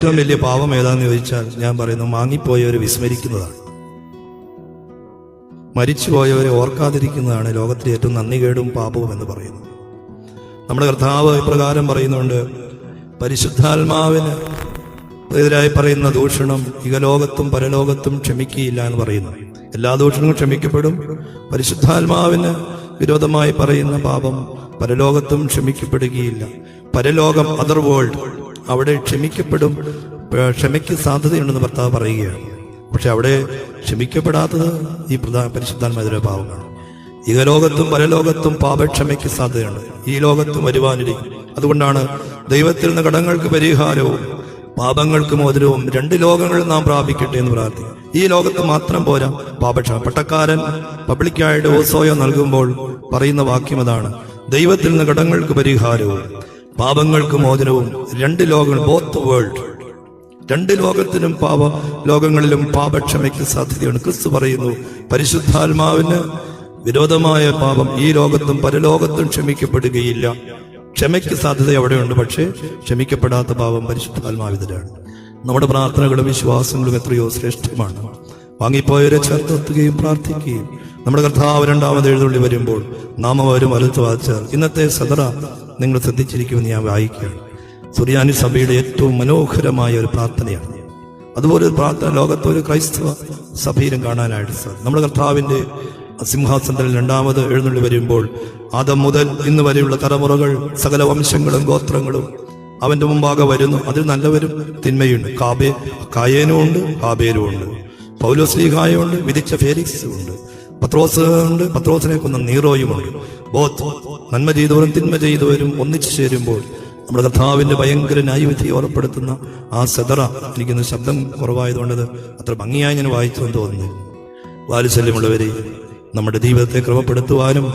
ഏറ്റവും വലിയ പാപം ഏതാന്ന് ചോദിച്ചാൽ ഞാൻ പറയുന്നു വാങ്ങിപ്പോയവരെ വിസ്മരിക്കുന്നതാണ്. മരിച്ചുപോയവരെ ഓർക്കാതിരിക്കുന്നതാണ് ലോകത്തിലെ ഏറ്റവും നന്ദികേടും പാപവും എന്ന് പറയുന്നു. നമ്മുടെ കർത്താവ് ഇപ്രകാരം പറയുന്നുണ്ട്, പരിശുദ്ധാത്മാവിന് എതിരായി പറയുന്ന ദൂഷണം ഇഹലോകത്തും പരലോകത്തും ക്ഷമിക്കുകയില്ല എന്ന് പറയുന്നു. എല്ലാ ദൂഷണവും ക്ഷമിക്കപ്പെടും. പരിശുദ്ധാത്മാവിന് വിരോധമായി പറയുന്ന പാപം പരലോകത്തും ക്ഷമിക്കപ്പെടുകയില്ല. പരലോകം, അതർ വേൾഡ്, അവിടെ ക്ഷമിക്കപ്പെടും, ക്ഷമയ്ക്ക് സാധ്യതയുണ്ടെന്ന് ഭർത്താവ് പറയുകയാണ്. പക്ഷെ അവിടെ ക്ഷമിക്കപ്പെടാത്തത് ഈ പരിശുദ്ധാത്മാവിന്റെ പാപമാണ്. ഇഹലോകത്തും പരലോകത്തും പാപക്ഷമയ്ക്ക് സാധ്യതയുണ്ട്, ഈ ലോകത്തും വരുവാനിരിക്കും. അതുകൊണ്ടാണ് ദൈവത്തിൽ നിന്ന് കടങ്ങൾക്ക് പരിഹാരവും പാപങ്ങൾക്ക് മോചനവും രണ്ട് ലോകങ്ങളിൽ നാം പ്രാപിക്കട്ടെ എന്ന് പ്രാർത്ഥിക്കും. ഈ ലോകത്ത് മാത്രം പോരാ പാപക്ഷമ. പട്ടക്കാരൻ പബ്ലിക്കായിട്ട് ഓസോയോ നൽകുമ്പോൾ പറയുന്ന വാക്യം അതാണ്, ദൈവത്തിൽ നിന്ന് കടങ്ങൾക്ക് പരിഹാരവും പാപങ്ങൾക്ക് മോചനവും രണ്ട് ലോകങ്ങൾ, ബോത്ത് വേൾഡ്, രണ്ട് ലോകത്തിനും ലോകങ്ങളിലും പാപക്ഷമയ്ക്ക് സാധ്യതയാണ്. ക്രിസ്തു പറയുന്നു, പരിശുദ്ധാത്മാവിന് വിരോധമായ പാപം ഈ ലോകത്തും പരലോകത്തും ക്ഷമിക്കപ്പെടുകയില്ല. ക്ഷമയ്ക്ക് സാധ്യത അവിടെയുണ്ട്, പക്ഷേ ക്ഷമിക്കപ്പെടാത്ത പാപം പരിശുദ്ധാത്മാവിതരാണ്. നമ്മുടെ പ്രാർത്ഥനകളും വിശ്വാസങ്ങളും എത്രയോ ശ്രേഷ്ഠമാണ്. വാങ്ങിപ്പോയവരെ ചേർത്തെത്തുകയും പ്രാർത്ഥിക്കുകയും നമ്മുടെ കർത്താവ് രണ്ടാമത് എഴുന്നള്ളി വരുമ്പോൾ നാം അവരും വലത്ത് വായിച്ചാൽ ഇന്നത്തെ സദറ നിങ്ങൾ ശ്രദ്ധിച്ചിരിക്കുമെന്ന് ഞാൻ വായിക്കുകയാണ്. സുറിയാനി സഭയുടെ ഏറ്റവും മനോഹരമായ ഒരു പ്രാർത്ഥനയാണ്. അതുപോലെ ഒരു പ്രാർത്ഥന ലോകത്തൊരു ക്രൈസ്തവ സഭയിലും കാണാനായിട്ട് സാധിക്കും. നമ്മുടെ കർത്താവിന്റെ സിംഹാസനത്തിൽ രണ്ടാമത് എഴുന്നള്ളി വരുമ്പോൾ ആദം മുതൽ ഇന്ന് വരെയുള്ള തലമുറകൾ, സകല വംശങ്ങളും ഗോത്രങ്ങളും അവന്റെ മുമ്പാകെ വരുന്നു. അതിൽ നല്ലവരും തിന്മയുണ്ട്. കായേനും ഉണ്ട്, ഹാബേലും ഉണ്ട്. പൗലോസ്ലീഹായുണ്ട്, വിധിച്ച ഫേലിക്സും ഉണ്ട്. പത്രോസ് ഉണ്ട്, പത്രോസിനെ കൊന്ന നീറോയുമുണ്ട്. ബോത്ത് നന്മ ചെയ്തവരും തിന്മ ചെയ്തവരും ഒന്നിച്ചു ചേരുമ്പോൾ നമ്മുടെ കർത്താവിന്റെ ഭയങ്കര ന്യായവിധി ഓർപ്പെടുത്തുന്ന ആ സദറ, എനിക്കിന്ന് ശബ്ദം കുറവായതുകൊണ്ടത് അത്ര ഭംഗിയായി ഞാൻ വായിച്ചു എന്ന് തോന്നുന്നു. വാത്സല്യമുള്ളവരെ, നമ്മുടെ ജീവിതത്തെ ക്രമപ്പെടുത്തുവാനും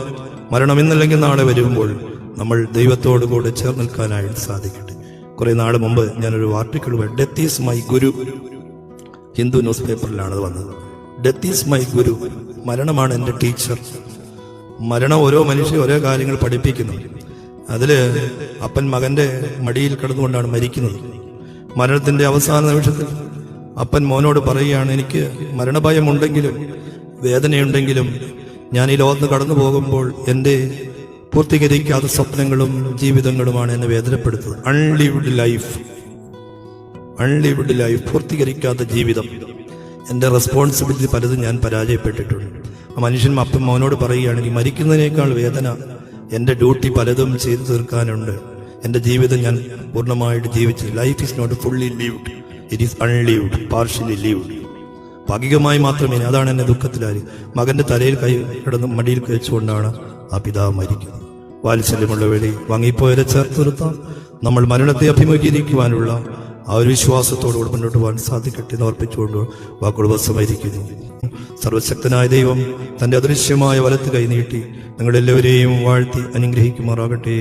മരണം ഇന്നല്ലെങ്കിൽ നാളെ വരുമ്പോൾ നമ്മൾ ദൈവത്തോടു കൂടെ ചേർന്ന് നിൽക്കാനായിട്ട് സാധിക്കട്ടെ. കുറെ നാൾ മുമ്പ് ഞാനൊരു article, death is my guru, Hindu news പേപ്പറിലാണത് വന്നത്. ഡെത്ത് ഈസ് മൈ ഗുരു, മരണമാണ് എൻ്റെ ടീച്ചർ. മരണം ഓരോ മനുഷ്യൻ ഓരോ കാര്യങ്ങൾ പഠിപ്പിക്കുന്നു. അതില് അപ്പൻ മകന്റെ മടിയിൽ കിടന്നുകൊണ്ടാണ് മരിക്കുന്നത്. മരണത്തിന്റെ അവസാന നിമിഷത്തിൽ അപ്പൻ മോനോട് പറയുകയാണ്, എനിക്ക് മരണഭയമുണ്ടെങ്കിലും വേദനയുണ്ടെങ്കിലും ഞാൻ ഈ ലോകത്ത് കടന്നു പോകുമ്പോൾ എൻ്റെ പൂർത്തീകരിക്കാത്ത സ്വപ്നങ്ങളും ജീവിതങ്ങളുമാണ് എന്നെ വേദനപ്പെടുത്തുന്നത്. അൺലിവ്ഡ് ലൈഫ്, പൂർത്തീകരിക്കാത്ത ജീവിതം, എൻ്റെ റെസ്പോൺസിബിലിറ്റി പലതും ഞാൻ പരാജയപ്പെട്ടിട്ടുണ്ട്. ആ മനുഷ്യൻ അപ്പം മോനോട് പറയുകയാണ്, ഈ മരിക്കുന്നതിനേക്കാൾ വേദന എൻ്റെ ഡ്യൂട്ടി പലതും ചെയ്തു തീർക്കാനുണ്ട്. എൻ്റെ ജീവിതം ഞാൻ പൂർണ്ണമായിട്ട് ജീവിച്ചു. Life is not fully lived, it is unlived, partially lived. ഭാഗികമായി മാത്രമേ. അതാണ് എന്നെ ദുഃഖത്തിലായി. മകന്റെ തലയിൽ കൈ കിടന്ന് മടിയിൽ കഴിച്ചുകൊണ്ടാണ് ആ പിതാവ് മരിക്കുന്നത്. വാത്സല്യമുള്ളവരെ, വാങ്ങിപ്പോയവരെ ചേർത്ത് നിർത്താം. നമ്മൾ മരണത്തെ അഭിമുഖീകരിക്കുവാനുള്ള ആ ഒരു വിശ്വാസത്തോടുകൂടി മുന്നോട്ട് പോകാൻ സാധിക്കട്ടെ എന്ന് ഓർപ്പിച്ചുകൊണ്ട് വാക്കുകൾ ഉപസംഹരിക്കുന്നു. സർവശക്തനായ ദൈവം തന്റെ അദൃശ്യമായ വലത്ത് കൈനീട്ടി നിങ്ങളെല്ലാവരെയും വാഴ്ത്തി അനുഗ്രഹിക്കുമാറാകട്ടെ.